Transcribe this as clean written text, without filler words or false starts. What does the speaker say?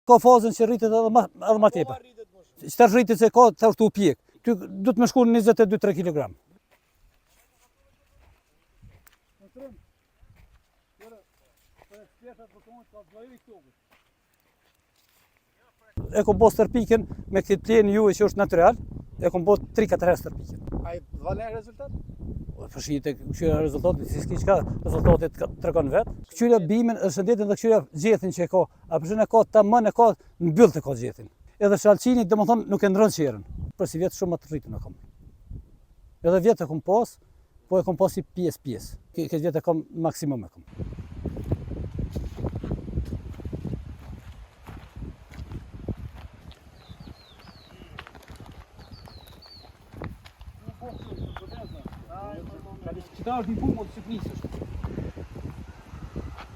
Ka fazën që rritet edhe ma tepër. Çfarë rritet se ka të u pjek. Ty du të më shku në 22-3 kg. E kom bos tërpiken me këtë plenë juve që është natural, e kom bos 3-4 herë tërpiken. A i dhane rezultat? Përshite këqyra rezultatit, si s'ki qka rezultatit të tregon vetë. Këqyra bimin e shëndetin dhe këqyra gjethin që e ka, a përshën e ka tamam e ka në byllë të ka gjethin. Edhe shalqinit dhe më thonë nuk e ndrën qerën, për si vjetë shumë më të rritën e kam. Edhe vjetë e kom pas, po e kom pas si pjesë. Këtë vjetë e kam maksimum e kam. Qëta është një pumë të që prisë është.